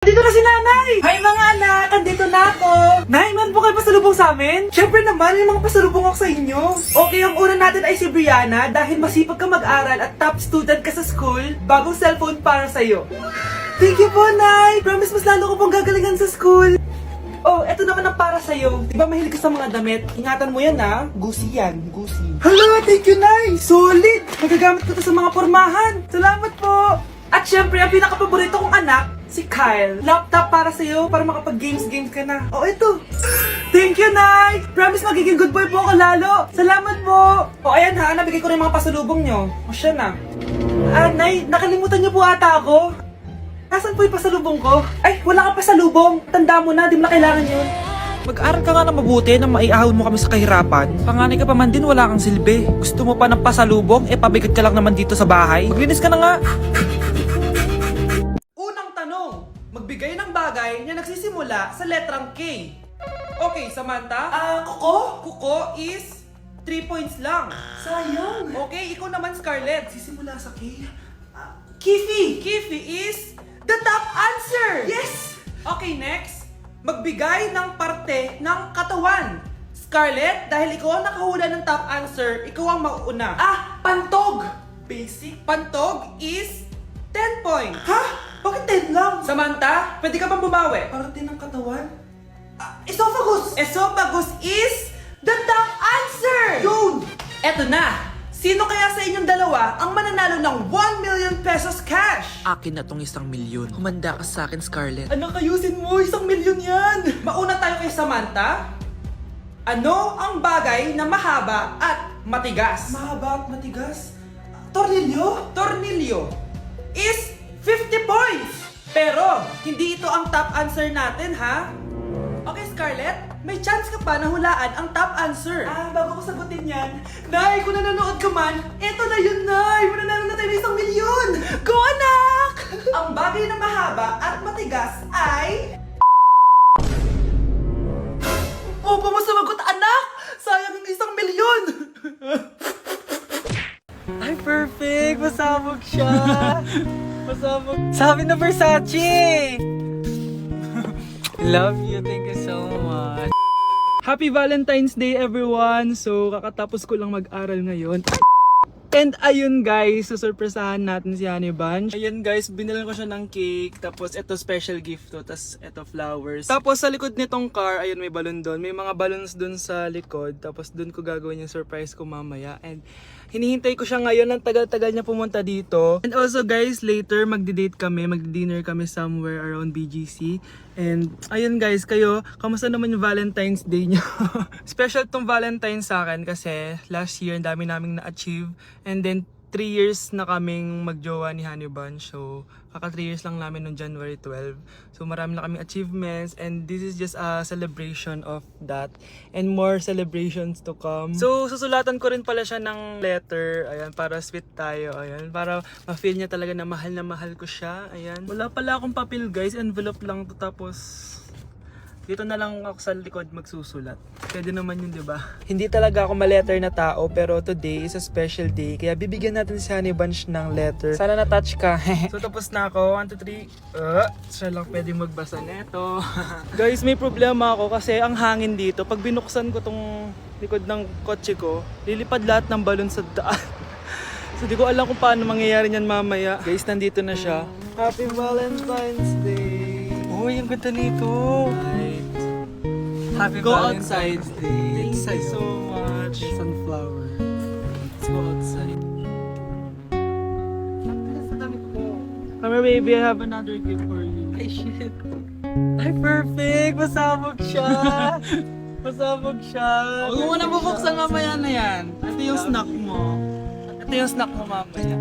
Dito na si Nanay! Hi mga anak! Andito na ako! Nay, man po kayo pasalubong sa amin? Siyempre naman, may mga pasalubong ako sa inyo. Okay, ang una natin ay si Brianna dahil masipag ka mag-aral at top student ka sa school. Bagong cellphone para sa'yo. Thank you po, Nay! Promise mas lalo ko pong gagalingan sa school. Oh, eto naman ang para sa'yo. Diba mahilig ka sa mga damit? Ingatan mo yan ha. Gucci yan. Gucci. Hala, thank you, Nay! Solid! Magagamit ko to sa mga pormahan. Salamat po! At syempre, ang pinaka-paborito kong anak, si Kyle. Laptop para sa'yo, para makapag-games ka na. Oh, ito. Thank you, Nay! Promise magiging good boy po ako lalo. Salamat po. O, ayan ha, nabigay ko na yung mga pasalubong nyo. O, siya na. Nay, nakalimutan niyo po ata ako. Nasaan po yung pasalubong ko? Ay, wala ka pasalubong. Tanda mo na, di mo na kailangan yun. Mag-aral ka nga na mabuti na maiahon mo kami sa kahirapan. Panganay ka pa man din, wala kang silbi. Gusto mo pa ng pasalubong? Pabigat ka lang naman dito sa bahay. Maglinis ka na nga. Unang tanong, magbigay ng bagay na nagsisimula sa letrang K. Okay, Samantha? Kuko? Kuko is 3 points lang. Sayang. Okay, ikaw naman, Scarlett. Sisimula sa K. Kifi. Kifi is the top answer. Yes. Okay, next. Magbigay ng parte ng katawan. Scarlett, dahil ikaw ang nakahula ng top answer, ikaw ang mauuna. Pantog. Basic. Pantog is 10 points. Ha? Bakit 10 lang? Samantha, pwede ka bang bumawi? Parte ng katawan? Esophagus! Esophagus is the top answer! Yun! Eto na! Sino kaya sa inyong dalawa ang mananalo ng 1 million pesos cash? Akin na tong 1 milyon. Humanda ka sa akin, Scarlett. Anak, ayusin mo! 1 milyon yan! Mauna tayo kay Samantha. Ano ang bagay na mahaba at matigas? Mahaba at matigas? Tornilyo? Tornilyo is 50 points! Pero, hindi ito ang top answer natin, ha? Okay, Scarlett, may chance ka pa na hulaan ang top answer. Bago ko sagutin yan, Nay, kung nanonood ka man, eto na yun, Nay! Mananalo na tayo ng 1 milyon! Go, anak! Ang bagay na mahaba at matigas ay... Opo mo sumagot, anak! Sayang yung 1 milyon! Ay, perfect! Masabog siya! Masabog. Sabi na Versace! Love you, thank you so much. Happy Valentine's Day everyone! So, kakatapos ko lang mag-aral ngayon. And ayun guys, susurpresahan natin si Honey Bunch. Ayun guys, binilan ko siya ng cake. Tapos ito special gift to. Tapos ito flowers. Tapos sa likod nitong car, ayun may balon doon. May mga balloons doon sa likod. Tapos doon ko gagawin yung surprise ko mamaya. And hinihintay ko siya ngayon. Ang tagal-tagal niya pumunta dito. And also guys, later magdi-date kami. Magdi-dinner kami somewhere around BGC. And ayun guys, kayo, kamusta naman yung Valentine's Day niyo? Special tong Valentine's sa akin kasi last year ang dami naming na-achieve. And then 3 years na kaming magjowa ni Honey Bunch. So kaka 3 years lang namin noong January 12. So marami na kaming achievements and this is just a celebration of that. And more celebrations to come. So susulatan ko rin pala siya ng letter. Ayan, para sweet tayo. Ayan, para ma-feel niya talaga na mahal ko siya. Ayan. Wala pala akong papel guys. Envelope lang to, tapos dito na lang ako sa likod magsusulat. Pwede naman yun, di ba? Hindi talaga ako ma-letter na tao, pero today is a special day. Kaya bibigyan natin si Honey Bunch ng letter. Sana na-touch ka. So tapos na ako. 1, 2, 3. Siya lang pwede magbasa neto. Guys, may problema ako kasi ang hangin dito. Pag binuksan ko tong likod ng kotse ko, lilipad lahat ng balon sa daan. So di ko alam kung paano mangyayari niyan mamaya. Guys, nandito na siya. Happy Valentine's Day! Uy, ang ganda nito! Happy Go Valentine's Day. Thank you so much. Sunflower. Let's go outside. Come here, baby. I have another gift for you. Ay, shit. Ay, perfect! Masabog siya! Masabog siya! Huwag mo na bubuksan mamaya na yan. Ito yung snack mo. Ito yung snack mo mamaya.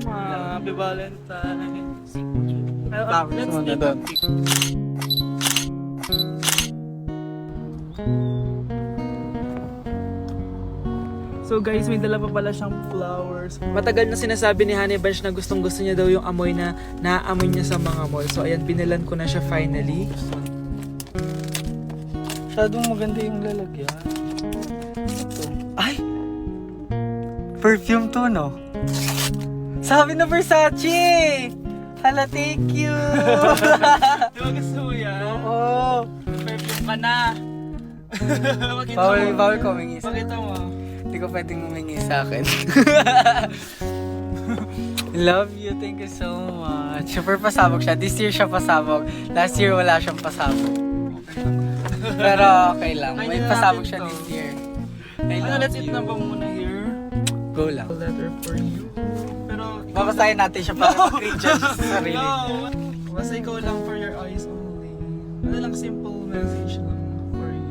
Happy Valentine's. Let's take a pic. So guys, may dala pa pala siyang flowers. Matagal na sinasabi ni Honey Bunch na gustong gusto niya daw yung amoy na naamoy niya sa mga mall. So ayan, binilan ko na siya finally. Masyadong maganda yung lalagyan. Ito. Ay! Perfume to, no? Sabi na Versace! Hala, thank you! Di ba gusto mo yan? Oo! Perfume ka na. Pakita Bawal ko humingi sa Pakita mo. Hindi ko pwedeng humingi sa akin. Love you, thank you so much. Super pasabog siya. This year siya pasabog. Last year wala siyang pasabog. Pero okay lang. May pasabog siya this year. I Ano, love let's eat you. na ba muna here? Go lang. A letter for you. Pero, Babasahin natin siya para mag-recharge sa sarili. no. Basta ikaw lang for your eyes only. Ano lang, simple message lang for you.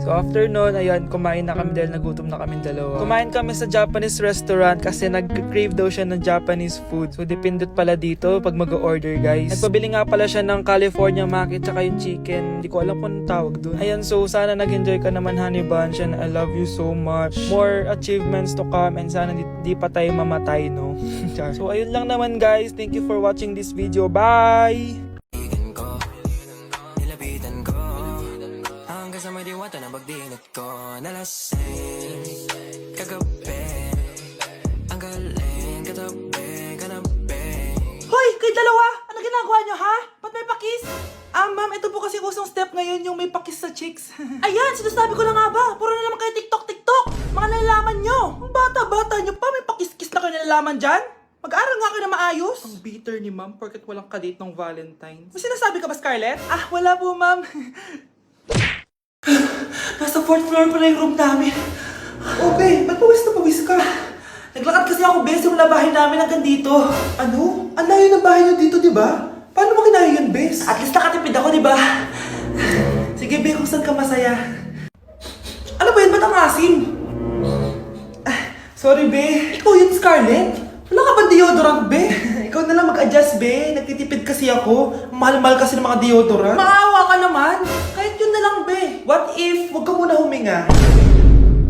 So after nun, ayan, kumain na kami dahil nagutom na kami dalawa. Kumain kami sa Japanese restaurant kasi nag-crave daw siya ng Japanese food. So depindot pala dito pag mag-order, guys. Nagpabili nga pala siya ng California Maki tsaka yung chicken. Hindi ko alam kung anong tawag dun. Ayan, so sana nag-enjoy ka naman, Honey Bunch, and I love you so much. More achievements to come and sana di pa tayo mamatay, no? So ayun lang naman, guys. Thank you for watching this video. Bye! Nilapitan ko hanggang sa may diwata na pagdinat ko. Nalasing kagabi, ang galing katabi, kanabi. Hoy, kayo dalawa! Ano ginagawa nyo, ha? Ba't may pakis? Ma'am, ito po kasi usong step ngayon yung may pakis sa chicks. Ayan, sinasabi ko na nga ba? Puro na naman kayo TikTok! Mga nalalaman nyo! Ang bata-bata nyo pa, may pakis-kis na kayo nalalaman dyan? Mag-aaral nga kayo na maayos. Ang bitter ni ma'am, porket walang kadate ng Valentine's. May sinasabi ka ba, Scarlett? Ah, wala po, ma'am. Nasa 4th floor pala yung room namin. Okay, ba't pawis ka? Naglakad kasi ako, bes, yung labahin namin hanggang dito. Ano? Ang layo ng bahay nyo dito, di ba? Paano mo kinaya yun, bes? At least nakatipid ako, di ba? Sige, be, kung saan ka masaya. Ano ba yun? Ba't ang asim? Sorry, be. Ikaw yun, Scarlett? Wala ka ba deodorant, be? Ikaw na lang mag-adjust, be. Nagtitipid kasi ako. Mahal-mahal kasi ng mga deodorant. Maawa ka naman. Kahit yun na lang, be. What if, wag ka muna huminga?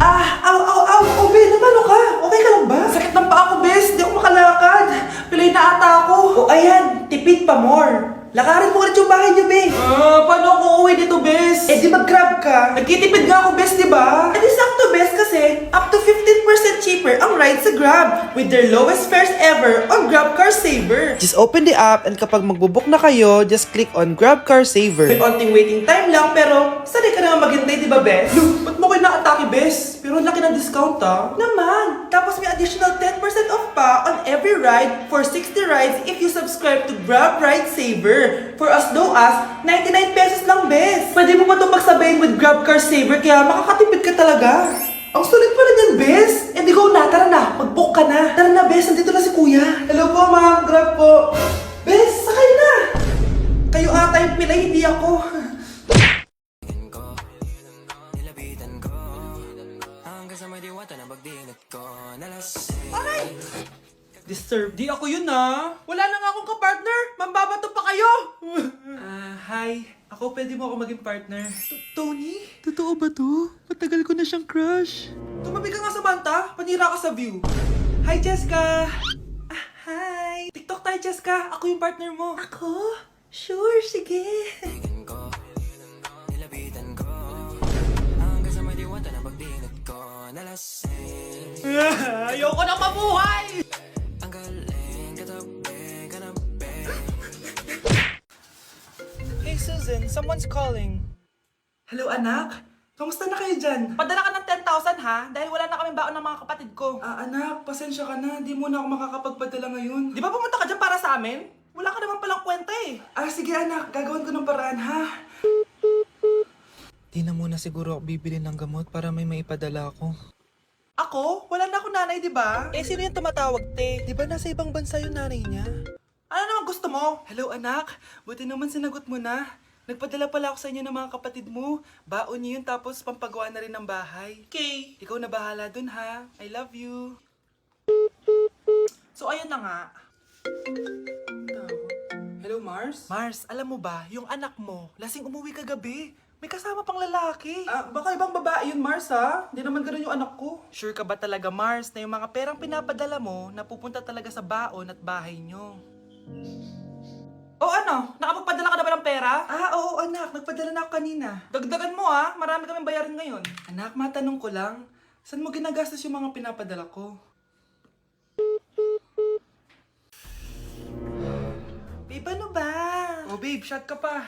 Aw, be, namalo ka? Okay ka lang ba? Sakit ng paa ko, bes. Di ako makalakad. Pilay na ata ako. O ayan, tipid pa more. Lakarin mo ulit yung bahay niyo, be. Paano ako uuwi dito, bes? Eh, di mag-grab ka. Nagtitipid nga ako, bes, di ba? Eh, di sakto, bes, kasi up to 15% cheaper ang ride sa Grab with their lowest fares ever on Grab Car Saver. Just open the app and kapag magbubook na kayo, just click on Grab Car Saver. May onting waiting time lang, pero sanay ka naman maghintay, di ba, bes? Look, ba't mo kayo na-atake, bes? Pero ang laki ng discount, ah. Naman! Tapos may additional 10% off pa on every ride for 60 rides if you subscribe to Grab Ride Saver. For as low as 99 pesos lang, bes. Pwede mo pa itong magsabayin with Grab Car Saver kaya makakatipid ka talaga. Ang sulit pala niyan, bes. Eh di go na, tara na. Mag-book ka na. Tara na, bes. Nandito na si kuya. Hello po, ma'am. Grab po. Bes, sakay na. Kayo ata yung pila, hindi ako. Nilapitan ko hanggang sa may diwata na pagdinat ko. Nalasing Aray! Disturb. Di ako yun, ah. Wala na nga akong kapartner. Mambabato pa kayo. Hi. Ako, pwede mo ako maging partner. Tony? Totoo ba to? Matagal ko na siyang crush. Tumabi ka nga sa banta. Panira ka sa view. Hi, Jessica. Hi. TikTok tayo, Jessica. Ako yung partner mo. Ako? Sure, sige. ko, nilapitan ko hanggang sa may diwata na pagdinat ko. Nalasing Ayoko na mabuhay! ang galing katabi, kanabi. Hey Susan, someone's calling. Hello, anak. Kamusta na kayo dyan? Padala ka ng 10,000 ha? Dahil wala na kaming baon ng mga kapatid ko. Anak, pasensya ka na. Di mo na ako makakapagpadala ngayon. Di ba pumunta ka dyan para sa amin? Wala ka naman palang kwenta eh. Sige anak, gagawin ko ng paraan ha. Di na muna siguro ako bibili ng gamot para may maipadala ako. Ako? Wala na akong nanay, di ba? Eh, sino yung tumatawag, te? Di ba nasa ibang bansa yung nanay niya? Ano naman gusto mo? Hello anak, buti naman sinagot mo na. Nagpadala pala ako sa inyo ng mga kapatid mo. Baon niyo yun tapos pampagawa na rin ng bahay. Okay, ikaw na bahala dun ha. I love you. So ayun na nga. Hello Mars? Mars, alam mo ba, yung anak mo, lasing umuwi kagabi. May kasama pang lalaki. Baka ibang babae yun, Mars, ha? Hindi naman ganun yung anak ko. Sure ka ba talaga, Mars, na yung mga perang pinapadala mo, napupunta talaga sa baon at bahay nyo? O ano? Nakapagpadala ka na ba ng pera? Oo, anak. Nagpadala na ako kanina. Dagdagan mo, ha? Marami kaming bayarin ngayon. Anak, matanong ko lang. Saan mo ginagastos yung mga pinapadala ko? Babe, ano ba? Oh babe, shot ka pa.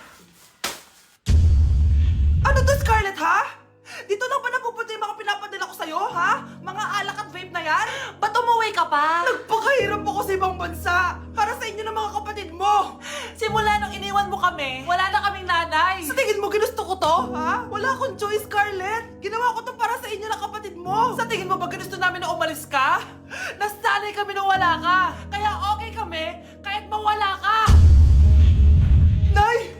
Ano to, Scarlett, ha? Dito lang ba napupunta yung mga pinapadala ko sa'yo, ha? Mga alak at vape na yan? Ba't umuwi ka pa? Nagpakahirap ako sa ibang bansa para sa inyo ng mga kapatid mo. Simula nung iniwan mo kami, wala na kaming nanay. Sa tingin mo, ginusto ko to, ha? Wala akong choice, Scarlett. Ginawa ko to para sa inyo ng kapatid mo. Sa tingin mo ba ginusto namin na umalis ka? Nasanay kami na wala ka. Kaya okay kami kahit mawala ka. Nay!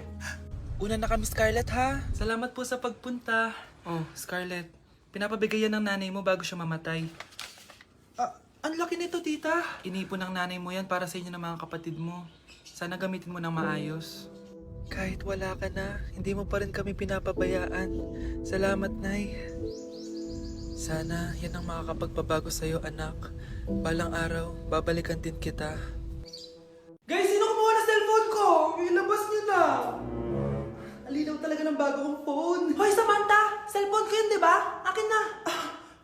Una na kami, Scarlett, ha? Salamat po sa pagpunta. Oh, Scarlett, pinapabigay yan ng nanay mo bago siya mamatay. Ang laki nito, tita. Inipon ng nanay mo yan para sa inyo ng mga kapatid mo. Sana gamitin mo ng maayos. Kahit wala ka na, hindi mo pa rin kami pinapabayaan. Salamat, Nay. Sana yan ang makakapagpabago sa'yo, anak. Balang araw, babalikan din kita. Guys, sino kumuha ng cellphone ko? Ilabas niyo na. Alinaw talaga ng bago kong phone. Hoy, Samantha! Cellphone ko yun, di ba? Akin na.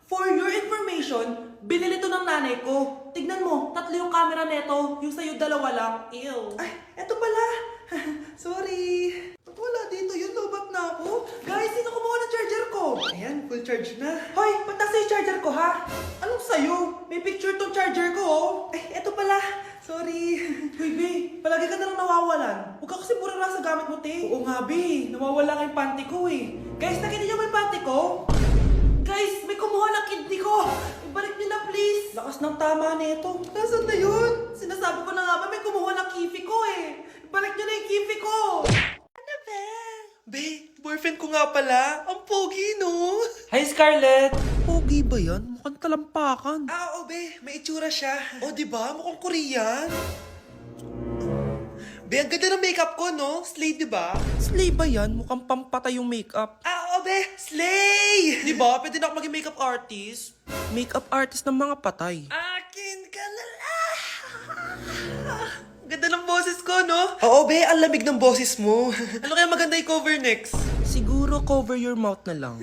For your information, binili to ng nanay ko. Tignan mo, 3 yung camera neto. Yung sa'yo 2 lang. Ew. Ay, eto pala. Sorry. Ba't wala dito yun? Lobat na ako. Guys, sino kumuha ng charger ko? Ayan, full charge na. Hoy, ba't nasa yung charger ko, ha? Anong sa'yo? May picture tong charger ko, oh. Ay, eto pala. Sorry. Hoy, Be, palagi ka na lang nawawalan. Huwag ka kasi pura sa gamit mo, te. Oo nga, Be. Nawawala nga yung panty ko, eh. Guys, nakita niyo ba yung panty ko? Guys, may kumuha ng kidney ko. Ibalik niyo na, please. Lakas ng tama nito. Nasaan na yun? Sinasabi ko na nga ba, may kumuha ng kifi ko, eh. Ibalik niyo na yung kifi ko. Ano ba? Be, boyfriend ko nga pala. Ang pogi, no? Hi, Scarlett. Pogi ba yan? Mukhang talampakan. Oo, Be. May itsura siya. O, diba? Mukhang Korean. Be, ang ganda ng makeup ko, no? Slay, diba? Slay ba yan? Mukhang pampatay yung makeup. Oo, Be. Slay! Diba? Pwede na ako maging makeup artist. Makeup artist ng mga patay. Akin ka na lang. Ganda ng boses ko, no? Oo, Be. Ang lamig ng boses mo. Ano kaya maganda i-cover next? Siguro cover your mouth na lang.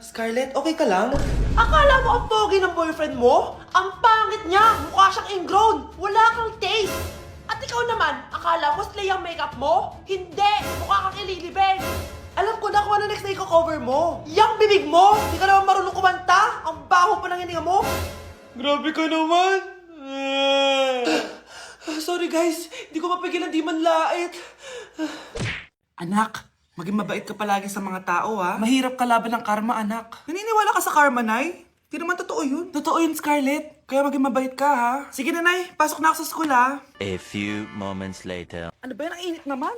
Scarlett, okay ka lang? Akala mo ang pogi ng boyfriend mo? Ang pangit niya! Mukha siyang ingrown! Wala kang taste! At ikaw naman, akala mo slay ang makeup mo? Hindi! Mukha kang ililibing! Alam ko na kung ano next na i-cover mo! Yang bibig mo! Hindi ka naman marunong kumanta! Ang baho pa ng hininga mo! Grabe ka naman! Sorry guys, hindi ko mapigilan di man lait. Anak, maging mabait ka palagi sa mga tao, ha? Mahirap kalaban ng karma, anak. Naniniwala ka sa karma, Nay? Di naman totoo yun. Totoo yun, Scarlett. Kaya maging mabait ka, ha? Sige na, Nay. Pasok na ako sa school, ha? A few moments later. Ano ba yan? Ang init naman.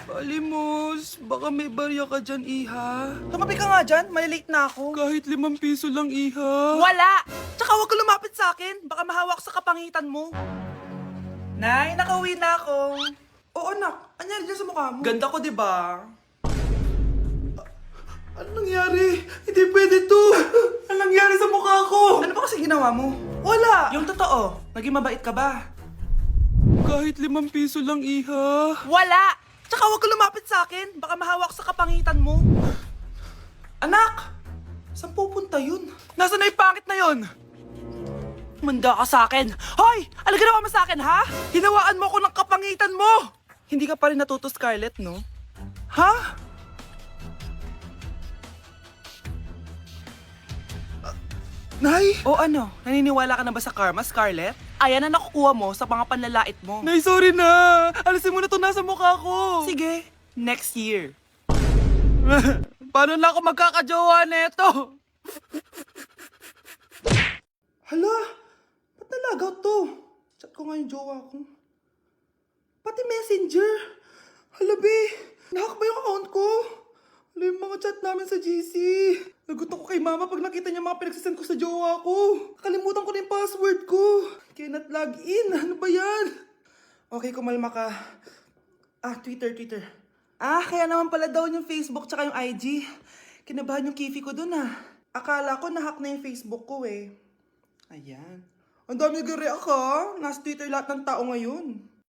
Balimos, baka may barya ka dyan, Iha. Tumabi ka nga dyan. Malilate na ako. Kahit 5 piso lang, Iha. Wala! Tsaka huwag ka lumapit sa akin. Baka mahawak sa kapangitan mo. Nay, nakauwi na ako. Oo, anak. Anyari dyan sa mukha mo? Ganda ko, di ba? Ano nangyari? Hindi pwede to! Ano nangyari sa mukha ko? Ano ba kasi ginawa mo? Wala! Yung totoo, naging mabait ka ba? Kahit 5 piso lang, Iha. Wala! Tsaka huwag ka lumapit sa akin. Baka mahawak sa kapangitan mo. Anak! Saan pupunta yun? Nasaan na yung pangit na yun? Manda ka sa akin. Hoy! Ano ginawa mo sa akin, ha? Hinawaan mo ako ng kapangitan mo! Hindi ka pa rin natuto, Scarlett, no? Ha? Nay! O ano? Naniniwala ka na ba sa karma, Scarlett? Ayan na nakukuha mo sa mga panlalait mo. Nay, sorry na. Alisin mo na to nasa mukha ko. Sige, next year. Paano na ako magkakajowa neto? Hala! Ba't nalagaw to? Chat ko nga yung jowa ko. Pati messenger. Hala, be. Nahack ba yung account ko? Hala, yung mga chat namin sa GC. Nagutom ko kay mama pag nakita niya mga pinagsasend ko sa jowa ko. Kalimutan ko na yung password ko. Cannot log in. Ano ba yan? Okay, kumalma ka. Twitter. Kaya naman pala daw yung Facebook tsaka yung IG. Kinabahan yung kifi ko dun, Akala ko nahack na yung Facebook ko, eh. Ayan. Ang dami nag-react, ha? Nasa Twitter lahat ng tao ngayon.